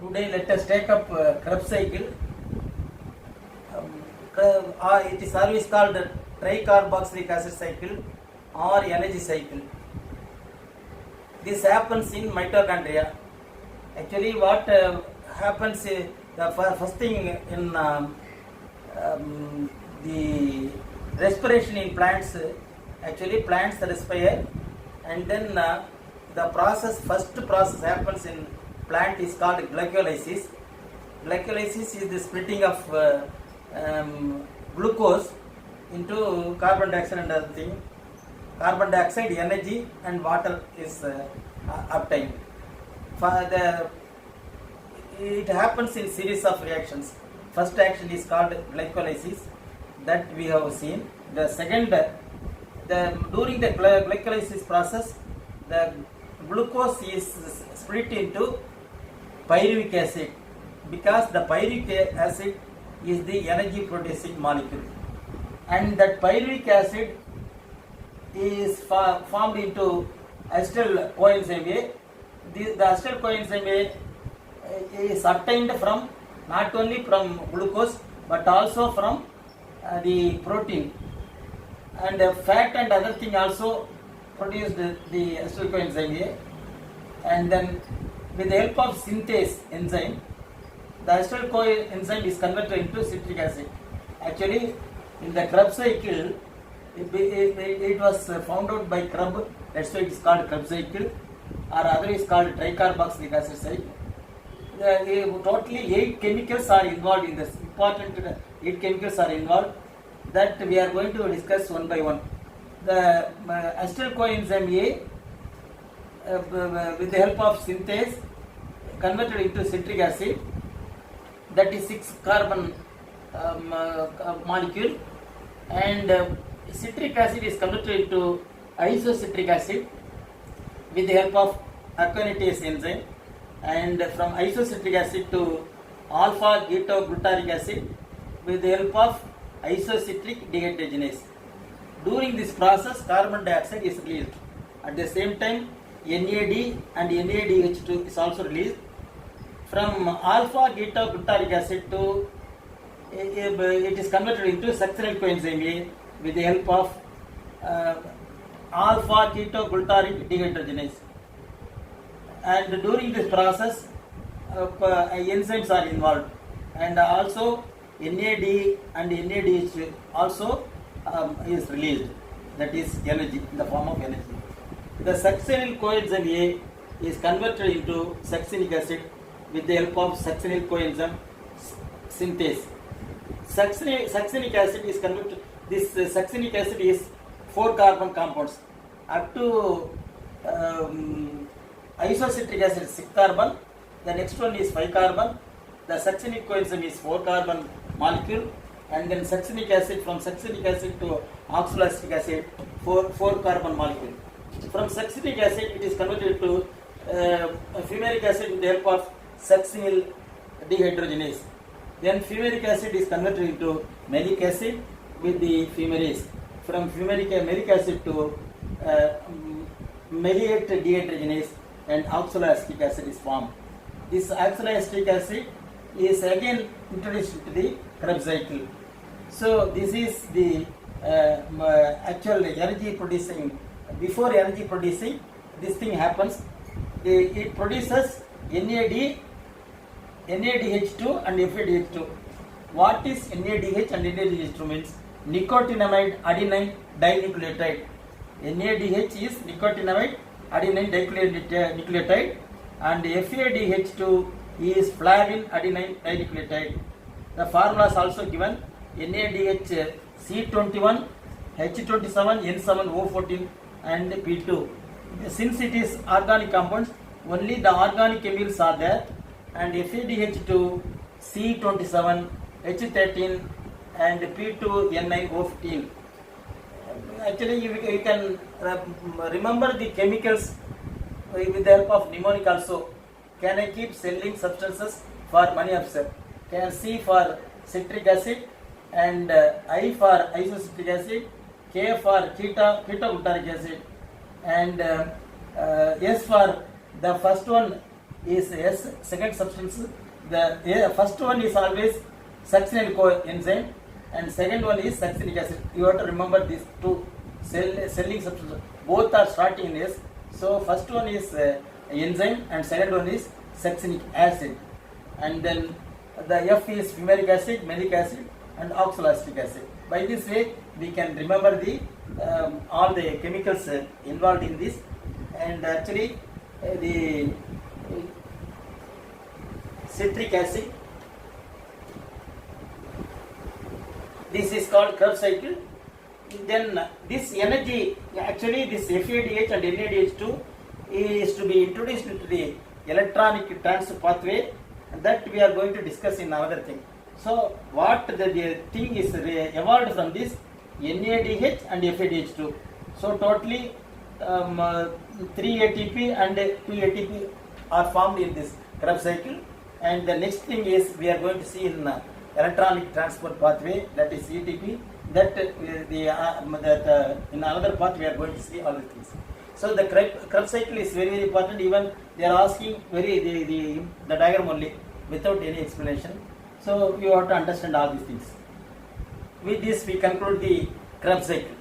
Today let us take up Krebs cycle. It is always called tricarboxylic acid cycle or energy cycle. This happens in mitochondria. Actually, what happens, the first thing in the respiration in plants, actually plants respire, and then the first process happens in plant is called glycolysis. Glycolysis is the splitting of glucose into carbon dioxide and other thing. Carbon dioxide, energy, and water is obtained. It happens in series of reactions. First action is called glycolysis, that we have seen. The second, during the glycolysis process, the glucose is split into pyruvic acid, because the pyruvic acid is the energy producing molecule, and that pyruvic acid is formed into acetyl coenzyme A. The acetyl coenzyme A is obtained from not only from glucose but also from the protein, and fat and other thing also produced the acetyl coenzyme A, and then with the help of synthase enzyme, the acetyl coenzyme is converted into citric acid. Actually, in the Krebs cycle, it was found out by Krebs. That's why it is called Krebs cycle, or otherwise called tricarboxylic acid cycle. Totally 8 chemicals are involved in this. Important 8 chemicals are involved that we are going to discuss one by one. The acetyl coenzyme A, with the help of synthase, converted into citric acid, that is 6 carbon molecule, and citric acid is converted into isocitric acid with the help of aconitase enzyme, and from isocitric acid to alpha ketoglutarate acid with the help of isocitric dehydrogenase. During this process, carbon dioxide is released. At the same time, NAD and NADH2 is also released. From alpha ketoglutarate acid to it is converted into succinyl coenzyme A with the help of alpha ketoglutarate dehydrogenase. And during this process, enzymes are involved, and also NAD and NADH also is released. That is energy, in the form of energy. The succinyl coenzyme A is converted into succinic acid with the help of succinyl coenzyme synthase. Succinic acid is converted. This succinic acid is 4 carbon compounds. Up to isocitric acid 6 carbon. The next one is 5 carbon. The succinic coenzyme is 4 carbon molecule, and then succinic acid, from succinic acid to oxaloacetic acid, 4 carbon molecule. From succinic acid, it is converted to fumaric acid with the help of succinyl dehydrogenase. Then fumaric acid is converted into malic acid with the fumarase. From malic acid to maleate dehydrogenase, and oxaloacetic acid is formed. This oxaloacetic acid is again introduced into the Krebs cycle. So this is the actual energy producing. Before energy producing, this thing happens. It produces NAD, NADH2 and FADH2. What is NADH and NADH2 means? Nicotinamide adenine dinucleotide. NADH is nicotinamide adenine dinucleotide, and FADH2 is flavin adenine dinucleotide. The formula is also given: NADH C21, H27, N7O14 and P2. Since it is organic compounds, only the organic chemicals are there, and FADH2 C27, H13 and P2 NiO15. Actually, you can remember the chemicals with the help of mnemonic also. Can I keep selling substances for money upset? Can C for citric acid, and I for isocitric acid, K for ketoglutarate acid, and S for the first one is S. Second substance, the first one is always succinyl coenzyme, and second one is succinic acid. You have to remember these two selling substances. Both are starting in S. So first one is enzyme, and second one is succinic acid. And then the F is fumaric acid, malic acid, and oxaloacetic acid. By this way, we can remember the all the chemicals involved in this. And actually, the citric acid, this is called Krebs cycle. Then this energy, actually this FADH and NADH2 is to be introduced into the electronic transfer pathway, that we are going to discuss in another thing. So what the thing is evolved from this NADH and FADH2. So totally 3 ATP and 2 ATP are formed in this Krebs cycle. And the next thing is we are going to see in electronic transport pathway, that is ETP. That in another part we are going to see all the things. So the Krebs cycle is very, very important. Even they are asking the diagram only without any explanation. So you have to understand all these things. With this we conclude the Krebs cycle.